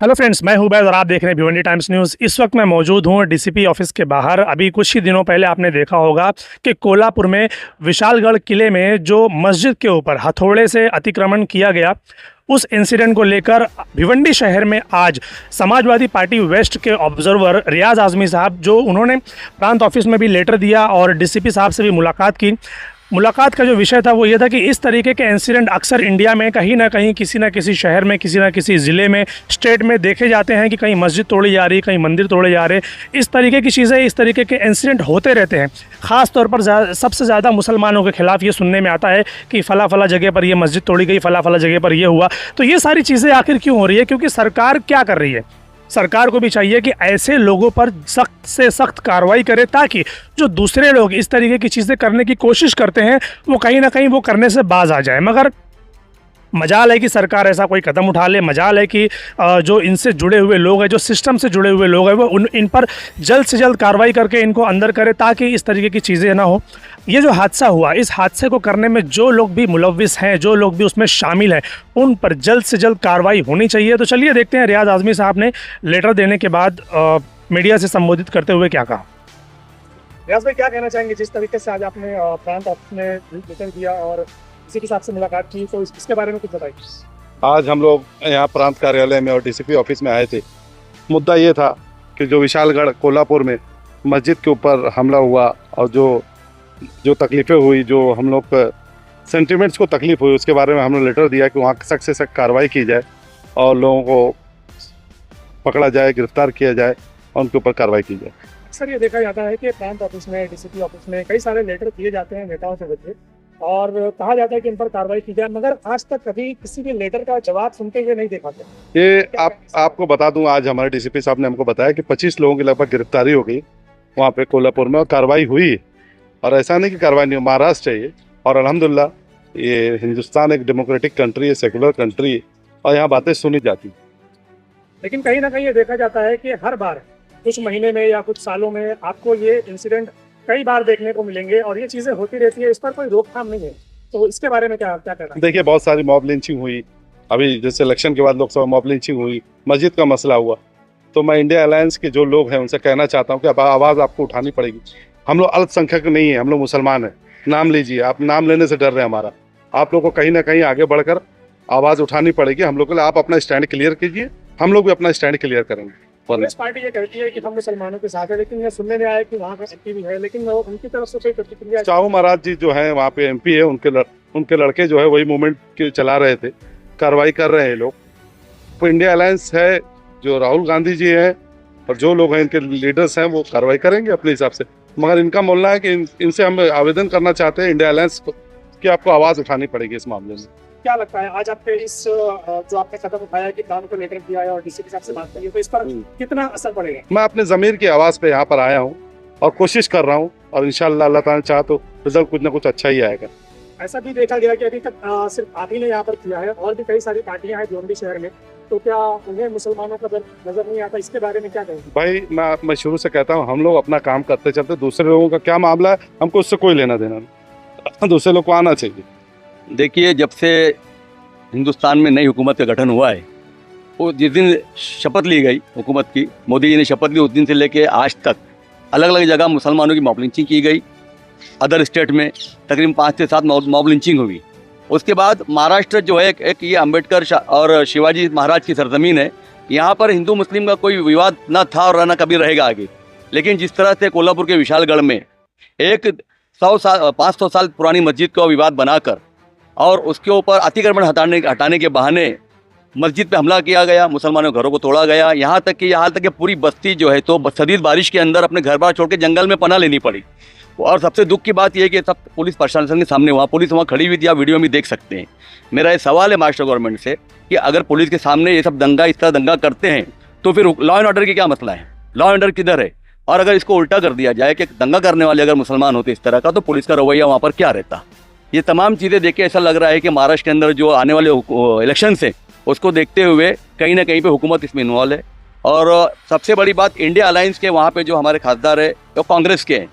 Hello friends, मैं हूं बैद और आप देख रहे हैं भिवंडी टाइम्स न्यूज़। इस वक्त मैं मौजूद हूं डीसीपी ऑफिस के बाहर। अभी कुछ ही दिनों पहले आपने देखा होगा कि कोल्हापुर में विशालगढ़ किले में जो मस्जिद के ऊपर हथौड़े से अतिक्रमण किया गया, उस इंसिडेंट को लेकर भिवंडी शहर में आज समाजवादी पार्टी वेस्ट के ऑब्जर्वर रियाज आज़मी साहब, जो उन्होंने प्रांत ऑफिस में भी लेटर दिया और डीसीपी साहब से भी मुलाकात की। मुलाकात का जो विषय था वो ये था कि इस तरीके के इंसिडेंट अक्सर इंडिया में कहीं ना कहीं किसी न किसी शहर में, किसी न किसी ज़िले में, स्टेट में देखे जाते हैं कि कहीं मस्जिद तोड़ी जा रही, कहीं मंदिर तोड़े जा रहे। इस तरीके की चीज़ें, इस तरीके के इंसिडेंट होते रहते हैं। ख़ास तौर पर सबसे ज़्यादा मुसलमानों के खिलाफ़ ये सुनने में आता है कि फ़ला फ़ला जगह पर ये मस्जिद तोड़ी गई, फ़ला फ़ला जगह पर ये हुआ। तो ये सारी चीज़ें आखिर क्यों हो रही है? क्योंकि सरकार क्या कर रही है? सरकार को भी चाहिए कि ऐसे लोगों पर सख्त से सख्त कार्रवाई करे, ताकि जो दूसरे लोग इस तरीके की चीज़ें करने की कोशिश करते हैं वो कहीं ना कहीं वो करने से बाज आ जाए। मगर मजाल है कि सरकार ऐसा कोई कदम उठा ले। मजाल है कि जो इनसे जुड़े हुए लोग हैं, जो सिस्टम से जुड़े हुए लोग हैं, वो इन पर जल्द से जल्द कार्रवाई करके इनको अंदर करे, ताकि इस तरीके की चीज़ें ना हो। ये जो हादसा हुआ, इस हादसे को करने में जो लोग भी मुलव्विस हैं, जो लोग भी उसमें शामिल हैं, उन पर जल्द से जल्द कार्रवाई होनी चाहिए। तो चलिए देखते हैं रियाज आज़मी साहब ने लेटर देने के बाद मीडिया से संबोधित करते हुए क्या कहा। रियाज भाई, क्या कहना चाहेंगे जिस तरीके से आज आपने प्रांत ऑफिस में लेटर दिया और इसी के साथ से मुलाकात की, तो इसके बारे में कुछ बताइए। आज हम लोग यहाँ प्रांत कार्यालय में और डीसीपी ऑफिस में आए थे। मुद्दा ये था कि जो विशालगढ़ कोल्हापुर में मस्जिद के ऊपर हमला हुआ और जो तकलीफ़ें हुई, जो हम लोग सेंटिमेंट्स को तकलीफ़ हुई, उसके बारे में हमने लेटर दिया कि वहाँ सख्त से सख्त कार्रवाई की जाए और लोगों को पकड़ा जाए, गिरफ्तार किया जाए और उनके ऊपर कार्रवाई की जाए। सर, ये देखा जाता है कि प्रांत ऑफिस में, डीसीपी ऑफिस में कई सारे लेटर दिए जाते हैं नेताओं से बच्चे, और कहा जाता है कि इन पर कार्रवाई की जाए, मगर आज तक कभी किसी भी लेटर का जवाब सुनते हुए नहीं देखा था। ये आपको बता दूं, आज हमारे डीसीपी साहब ने हमको बताया कि 25 लोगों की लगभग गिरफ्तारी हो गई वहाँ पे कोल्हापुर में, और कार्रवाई हुई। और ऐसा नहीं कि कार्रवाई नहीं, महाराष्ट्र है ये, और अल्हम्दुलिल्लाह ये हिंदुस्तान एक डेमोक्रेटिक कंट्री है, सेकुलर कंट्री है, और यहाँ बातें सुनी जाती। लेकिन कहीं ना कहीं ये देखा जाता है कि हर बार कुछ महीने में या कुछ सालों में आपको ये इंसिडेंट कई बार देखने को मिलेंगे और ये चीज़ें होती रहती है, इस पर कोई रोकथाम नहीं है। तो इसके बारे में क्या कहना है? देखिए, बहुत सारी मॉब लिंचिंग हुई, अभी जैसे इलेक्शन के बाद लोकसभा मॉब लिंचिंग हुई, मस्जिद का मसला हुआ। तो मैं इंडिया अलायंस के जो लोग हैं उनसे कहना चाहता हूँ कि अब आवाज़ आपको उठानी पड़ेगी। हम लोग अल्पसंख्यक नहीं है, हम लोग मुसलमान हैं। नाम लीजिए, आप नाम लेने से डर रहे हैं हमारा। आप लोग को कहीं ना कहीं आगे बढ़कर आवाज़ उठानी पड़ेगी हम लोग के लिए। आप अपना स्टैंड क्लियर कीजिए, हम लोग भी अपना स्टैंड क्लियर करेंगे। कांग्रेस पार्टी ये कहती है कि हम मुसलमानों के साथ है, लेकिन ये सुनने में आया कि वहाँ का एमपी भी है, लेकिन उनकी तरफ से कोई प्रतिक्रिया। चाहू महाराज जी जो है वहाँ पे एमपी है, उनके लड़के जो है वही मूवमेंट के चला रहे थे, कार्रवाई कर रहे हैं लोग। तो इंडिया अलायंस है, जो राहुल गांधी जी हैं और जो लोग हैं इनके लीडर्स हैं, वो कार्रवाई करेंगे अपने हिसाब से। मगर इनका बोलना है कि इनसे हम आवेदन करना चाहते हैं इंडिया अलायंस को कि आपको आवाज़ उठानी पड़ेगी इस मामले में। क्या लगता है आज आपके इस जो आपने कदम उठाया कि काम को लेकर दिया है और डीसीपी साहब से बात करी, तो इस पर कितना असर पड़ेगा? मैं अपने ज़मीर की आवाज़ पे यहाँ पर आया हूँ और कोशिश कर रहा हूँ, और इंशाअल्लाह अल्लाह ताला चाहे तो रिजल्ट कुछ ना कुछ अच्छा ही आएगा। ऐसा भी देखा गया कि अभी तक सिर्फ आप ही ने यहाँ पर किया है, और भी कई सारी पार्टियां हैं भिवंडी शहर में, तो क्या उन्हें मुसलमानों का नजर नहीं आता? इसके बारे में क्या कहेंगे? भाई, मैं शुरू से कहता हूँ, हम लोग अपना काम करते चलते, दूसरे लोगों का क्या मामला है हमको उससे कोई लेना देना नहीं, दूसरे लोग को आना चाहिए। देखिए, जब से हिंदुस्तान में नई हुकूमत का गठन हुआ है, वो जिस दिन शपथ ली गई हुकूमत की, मोदी जी ने शपथ ली, उस दिन से लेके आज तक अलग अलग जगह मुसलमानों की मॉब लिंचिंग की गई। अदर स्टेट में तकरीबन 5 से 7 मॉब लिंचिंग हुई। उसके बाद महाराष्ट्र जो है एक ये अम्बेडकर और शिवाजी महाराज की सरजमीन है, यहाँ पर हिंदू मुस्लिम का कोई विवाद ना था और ना कभी रहेगा आगे। लेकिन जिस तरह से कोल्हापुर के विशालगढ़ में एक 500 साल पुरानी मस्जिद का विवाद बनाकर और उसके ऊपर अतिक्रमण हटाने के बहाने मस्जिद पे हमला किया गया, मुसलमानों के घरों को तोड़ा गया, यहाँ तक कि पूरी बस्ती जो है तो शदीद बारिश के अंदर अपने घर बार छोड़ के जंगल में पनाह लेनी पड़ी। और सबसे दुख की बात यह है कि सब पुलिस प्रशासन के सामने, वहाँ पुलिस वहाँ खड़ी हुई थी, आप वीडियो में देख सकते हैं। मेरा ये सवाल है महाराष्ट्र गवर्नमेंट से कि अगर पुलिस के सामने ये सब इस तरह दंगा करते हैं तो फिर लॉ एंड ऑर्डर की क्या मसला है? लॉ एंड ऑर्डर किधर है? और अगर इसको उल्टा कर दिया जाए कि दंगा करने वाले अगर मुसलमान होते इस तरह का, तो पुलिस का रवैया वहाँ पर क्या रहता? ये तमाम चीज़ें देख के ऐसा लग रहा है कि महाराष्ट्र के अंदर जो आने वाले इलेक्शन है उसको देखते हुए कहीं ना कहीं पे हुकूमत इसमें इन्वॉल्व है। और सबसे बड़ी बात, इंडिया अलायंस के वहाँ पे जो हमारे खासदार है वो कांग्रेस के हैं,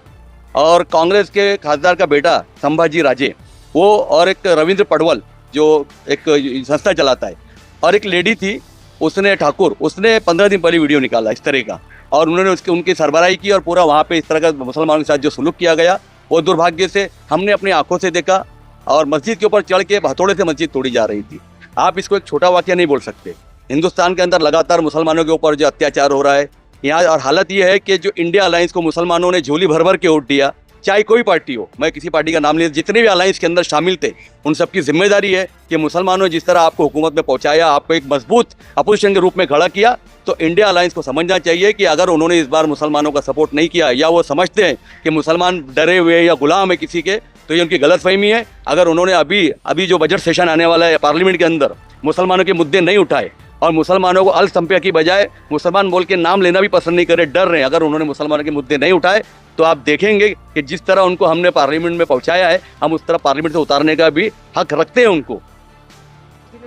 और कांग्रेस के खासदार का बेटा संभाजी राजे वो, और एक रविंद्र पडवल जो एक संस्था चलाता है, और एक लेडी थी उसने ठाकुर उसने 15 दिन पहले वीडियो निकाला इस तरह का, और उन्होंने उसकी उनकी सरबराही की और पूरा वहाँ पे इस तरह का मुसलमानों के साथ जो सुलूक किया गया वो दुर्भाग्य से हमने अपनी आंखों से देखा। और मस्जिद के ऊपर चढ़ के हथौड़े से मस्जिद तोड़ी जा रही थी। आप इसको एक छोटा वाकया नहीं बोल सकते। हिंदुस्तान के अंदर लगातार मुसलमानों के ऊपर जो अत्याचार हो रहा है यहाँ, और हालत ये है कि जो इंडिया अलायंस को मुसलमानों ने झोली भर भर के वोट दिया, चाहे कोई पार्टी हो, मैं किसी पार्टी का नाम नहीं, जितने भी अलायंस के अंदर शामिल थे उन सबकी जिम्मेदारी है कि मुसलमानों ने जिस तरह आपको हुकूमत में पहुंचाया, आपको एक मजबूत अपोजिशन के रूप में खड़ा किया, तो इंडिया अलायंस को समझना चाहिए कि अगर उन्होंने इस बार मुसलमानों का सपोर्ट नहीं किया या वो समझते हैं कि मुसलमान डरे हुए या गुलाम है किसी के, तो ये उनकी गलतफहमी है। अगर उन्होंने अभी जो बजट सेशन आने वाला है पार्लियामेंट के अंदर मुसलमानों के मुद्दे नहीं उठाए और मुसलमानों को अल्पसंख्यक की बजाय मुसलमान बोल के नाम लेना भी पसंद नहीं करे, डर रहे हैं, अगर उन्होंने मुसलमानों के मुद्दे नहीं उठाए तो आप देखेंगे कि जिस तरह उनको हमने पार्लियामेंट में पहुंचाया है, हम उस तरह पार्लियामेंट से उतारने का भी हक रखते हैं उनको।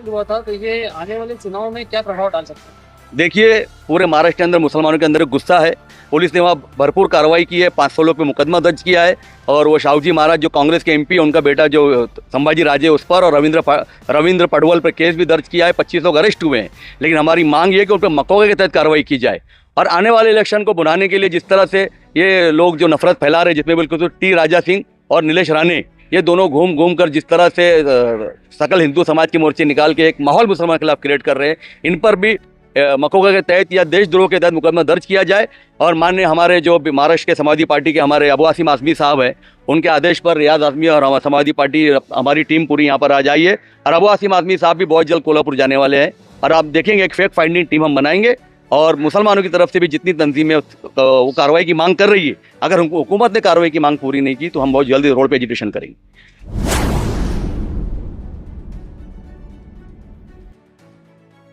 हुआ था तो ये आने वाले चुनाव में क्या प्रभाव डाल सकता है? देखिए, पूरे महाराष्ट्र के अंदर मुसलमानों के अंदर गुस्सा है। पुलिस ने वहाँ भरपूर कार्रवाई की है, 500 लोग पे मुकदमा दर्ज किया है, और वो शाहूजी महाराज जो कांग्रेस के एमपी, उनका बेटा जो संभाजी राजे उस पर, और रविंद्र पडवल पर केस भी दर्ज किया है। 25 लोग अरेस्ट हुए हैं। लेकिन हमारी मांग ये है कि उन पर मकौके के तहत कार्रवाई की जाए। और आने वाले इलेक्शन को बुलाने के लिए जिस तरह से ये लोग जो नफरत फैला रहे, जिसमें बिल्कुल टी राजा सिंह और नीलेश राणे, ये दोनों घूम घूम कर जिस तरह से सकल हिंदू समाज के मोर्चे निकाल के एक माहौल मुसलमान के खिलाफ क्रिएट कर रहे हैं, इन पर भी मकोका के तहत या देशद्रोह के तहत मुकदमा दर्ज किया जाए। और माननीय हमारे जो महाराष्ट्र के समाजवादी पार्टी के हमारे अबू आसिम आज़मी साहब हैं, उनके आदेश पर रियाज आज़मी और हमारी समाजवादी पार्टी हमारी टीम पूरी यहाँ पर आ जाइए। और अबू आसिम आज़मी साहब भी बहुत जल्द कोल्हापुर जाने वाले हैं, और आप देखेंगे एक फैक्ट फाइंडिंग टीम हम बनाएंगे, और मुसलमानों की तरफ से भी जितनी तंजीमें वो कार्रवाई की मांग कर रही है, अगर हुकूमत ने कार्रवाई की मांग पूरी नहीं की तो हम बहुत जल्दी रोड पर एजिटेशन करेंगे।